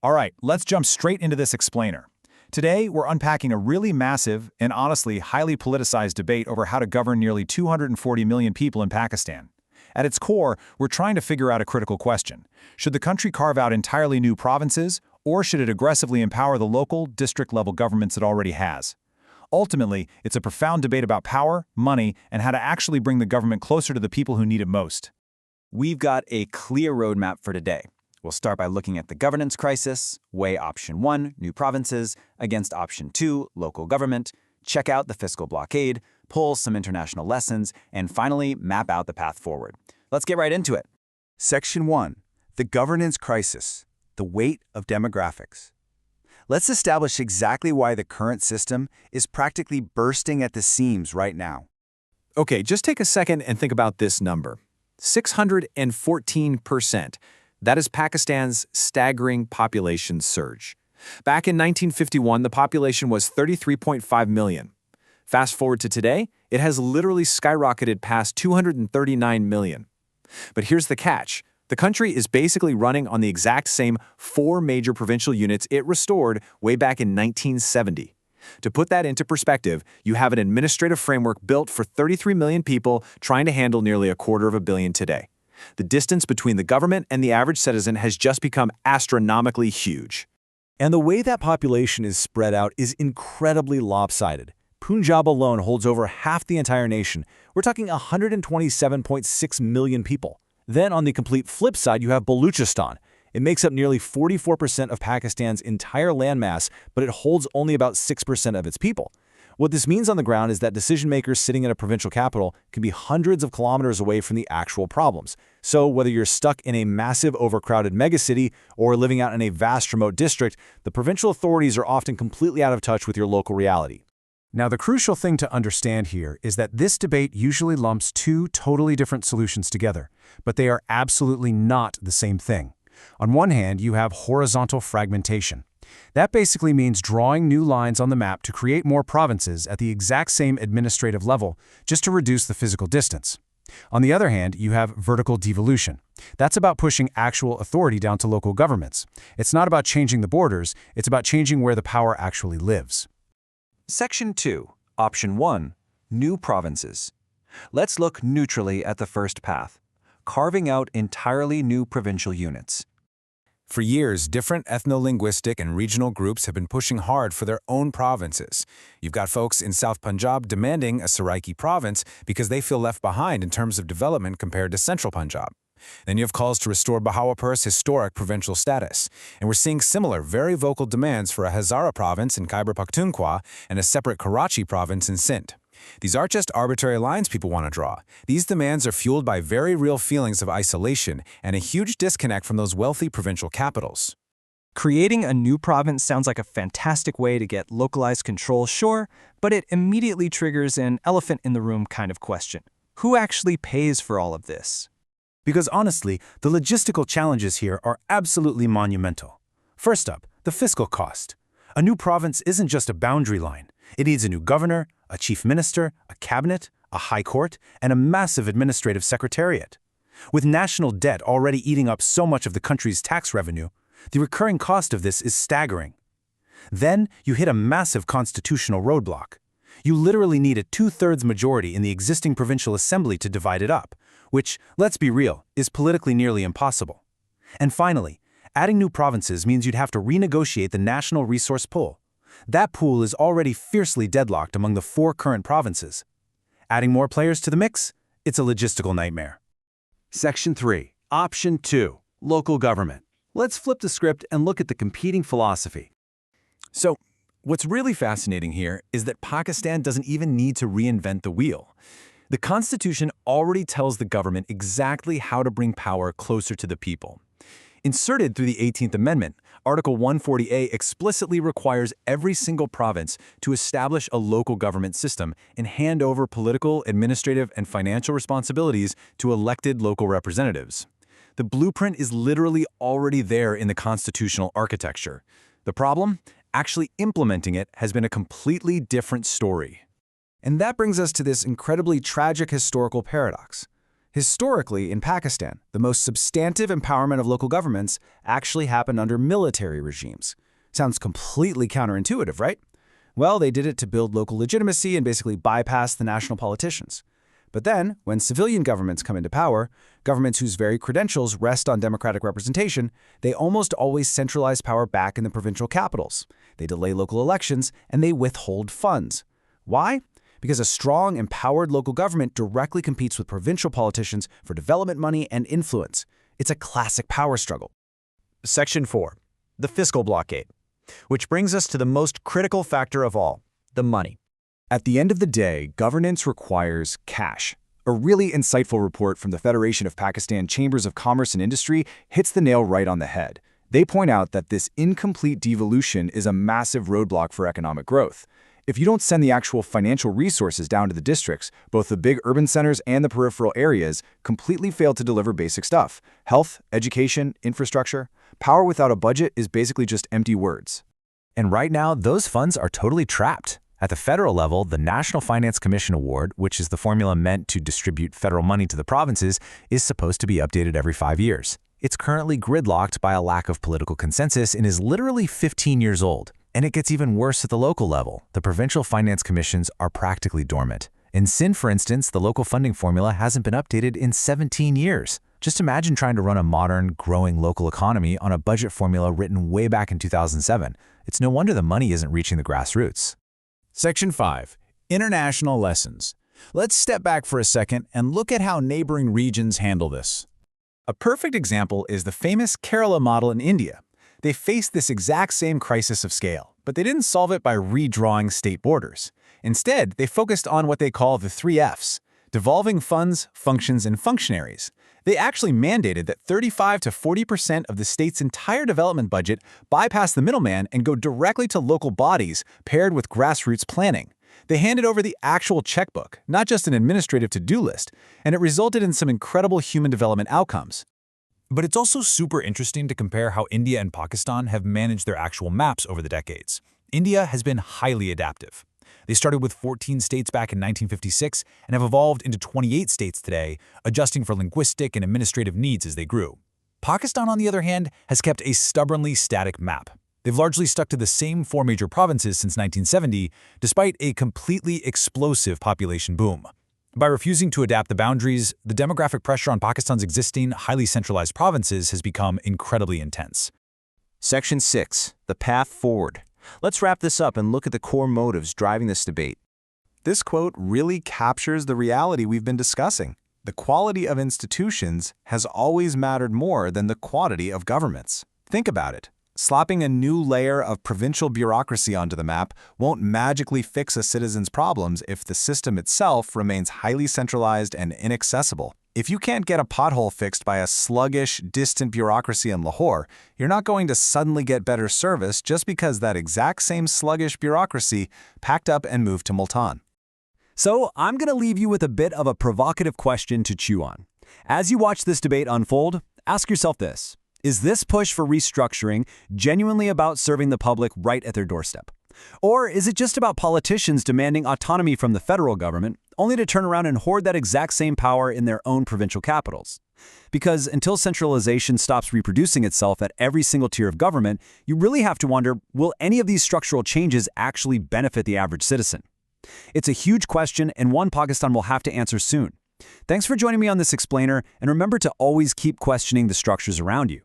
All right, let's jump straight into this explainer. Today, we're unpacking a really massive and honestly highly politicized debate over how to govern nearly 240 million people in Pakistan. At its core, we're trying to figure out a critical question. Should the country carve out entirely new provinces, or should it aggressively empower the local, district-level governments it already has? Ultimately, it's a profound debate about power, money, and how to actually bring the government closer to the people who need it most. We've got a clear roadmap for today. We'll start by looking at the governance crisis, weigh option 1, new provinces, against option 2, local government, check out the fiscal blockade, pull some international lessons, and finally map out the path forward. Let's get right into it. Section 1. The governance crisis, the weight of demographics. Let's establish exactly why the current system is practically bursting at the seams right now. Okay, just take a second and think about this number. 614%. That is Pakistan's staggering population surge. Back in 1951, the population was 33.5 million. Fast forward to today, it has literally skyrocketed past 239 million. But here's the catch. The country is basically running on the exact same 4 major provincial units it restored way back in 1970. To put that into perspective, you have an administrative framework built for 33 million people trying to handle nearly a quarter of a billion today. The distance between the government and the average citizen has just become astronomically huge. And the way that population is spread out is incredibly lopsided. Punjab alone holds over half the entire nation. We're talking 127.6 million people. Then on the complete flip side, you have Baluchistan. It makes up nearly 44% of Pakistan's entire landmass, but it holds only about 6% of its people. What this means on the ground is that decision-makers sitting in a provincial capital can be hundreds of kilometers away from the actual problems. So whether you're stuck in a massive overcrowded megacity or living out in a vast remote district, the provincial authorities are often completely out of touch with your local reality. Now, the crucial thing to understand here is that this debate usually lumps 2 totally different solutions together, but they are absolutely not the same thing. On one hand, you have horizontal fragmentation. That basically means drawing new lines on the map to create more provinces at the exact same administrative level, just to reduce the physical distance. On the other hand, you have vertical devolution. That's about pushing actual authority down to local governments. It's not about changing the borders, it's about changing where the power actually lives. Section 2, option 1, new provinces. Let's look neutrally at the first path, carving out entirely new provincial units. For years, different ethno-linguistic and regional groups have been pushing hard for their own provinces. You've got folks in South Punjab demanding a Saraiki province because they feel left behind in terms of development compared to Central Punjab. Then you have calls to restore Bahawalpur's historic provincial status. And we're seeing similar, very vocal demands for a Hazara province in Khyber Pakhtunkhwa and a separate Karachi province in Sindh. These aren't just arbitrary lines people want to draw. These demands are fueled by very real feelings of isolation and a huge disconnect from those wealthy provincial capitals. Creating a new province sounds like a fantastic way to get localized control, sure, but it immediately triggers an elephant-in-the-room kind of question. Who actually pays for all of this? Because honestly, the logistical challenges here are absolutely monumental. First up, the fiscal cost. A new province isn't just a boundary line. It needs a new governor, a chief minister, a cabinet, a high court, and a massive administrative secretariat. With national debt already eating up so much of the country's tax revenue, the recurring cost of this is staggering. Then you hit a massive constitutional roadblock. You literally need a 2/3 majority in the existing provincial assembly to divide it up, which, let's be real, is politically nearly impossible. And finally, adding new provinces means you'd have to renegotiate the national resource pool. That pool is already fiercely deadlocked among the 4 current provinces. Adding more players to the mix? It's a logistical nightmare. Section 3. Option 2. Local government. Let's flip the script and look at the competing philosophy. So, what's really fascinating here is that Pakistan doesn't even need to reinvent the wheel. The Constitution already tells the government exactly how to bring power closer to the people. Inserted through the 18th Amendment, Article 140A explicitly requires every single province to establish a local government system and hand over political, administrative, and financial responsibilities to elected local representatives. The blueprint is literally already there in the constitutional architecture. The problem? Actually implementing it has been a completely different story. And that brings us to this incredibly tragic historical paradox. Historically, in Pakistan, the most substantive empowerment of local governments actually happened under military regimes. Sounds completely counterintuitive, right? Well, they did it to build local legitimacy and basically bypass the national politicians. But then, when civilian governments come into power, governments whose very credentials rest on democratic representation, they almost always centralize power back in the provincial capitals. They delay local elections, and they withhold funds. Why? Because a strong, empowered local government directly competes with provincial politicians for development money and influence. It's a classic power struggle. Section 4. The fiscal blockade. Which brings us to the most critical factor of all, the money. At the end of the day, governance requires cash. A really insightful report from the Federation of Pakistan Chambers of Commerce and Industry hits the nail right on the head. They point out that this incomplete devolution is a massive roadblock for economic growth. If you don't send the actual financial resources down to the districts, both the big urban centers and the peripheral areas completely fail to deliver basic stuff. Health, education, infrastructure. Power without a budget is basically just empty words. And right now, those funds are totally trapped. At the federal level, the National Finance Commission Award, which is the formula meant to distribute federal money to the provinces, is supposed to be updated every 5 years. It's currently gridlocked by a lack of political consensus and is literally 15 years old. And it gets even worse at the local level. The provincial finance commissions are practically dormant. In Sindh, for instance, the local funding formula hasn't been updated in 17 years. Just imagine trying to run a modern, growing local economy on a budget formula written way back in 2007. It's no wonder the money isn't reaching the grassroots. Section 5. International Lessons. Let's step back for a second and look at how neighboring regions handle this. A perfect example is the famous Kerala model in India. They faced this exact same crisis of scale, but they didn't solve it by redrawing state borders. Instead, they focused on what they call the 3 Fs: devolving funds, functions, and functionaries. They actually mandated that 35 to 40% of the state's entire development budget bypass the middleman and go directly to local bodies paired with grassroots planning. They handed over the actual checkbook, not just an administrative to-do list, and it resulted in some incredible human development outcomes. But it's also super interesting to compare how India and Pakistan have managed their actual maps over the decades. India has been highly adaptive. They started with 14 states back in 1956 and have evolved into 28 states today, adjusting for linguistic and administrative needs as they grew. Pakistan, on the other hand, has kept a stubbornly static map. They've largely stuck to the same 4 major provinces since 1970, despite a completely explosive population boom. By refusing to adapt the boundaries, the demographic pressure on Pakistan's existing, highly centralized provinces has become incredibly intense. Section 6. The path forward. Let's wrap this up and look at the core motives driving this debate. This quote really captures the reality we've been discussing. The quality of institutions has always mattered more than the quantity of governments. Think about it. Slapping a new layer of provincial bureaucracy onto the map won't magically fix a citizen's problems if the system itself remains highly centralized and inaccessible. If you can't get a pothole fixed by a sluggish, distant bureaucracy in Lahore, you're not going to suddenly get better service just because that exact same sluggish bureaucracy packed up and moved to Multan. So I'm going to leave you with a bit of a provocative question to chew on. As you watch this debate unfold, ask yourself this. Is this push for restructuring genuinely about serving the public right at their doorstep? Or is it just about politicians demanding autonomy from the federal government, only to turn around and hoard that exact same power in their own provincial capitals? Because until centralization stops reproducing itself at every single tier of government, you really have to wonder, will any of these structural changes actually benefit the average citizen? It's a huge question and one Pakistan will have to answer soon. Thanks for joining me on this explainer, and remember to always keep questioning the structures around you.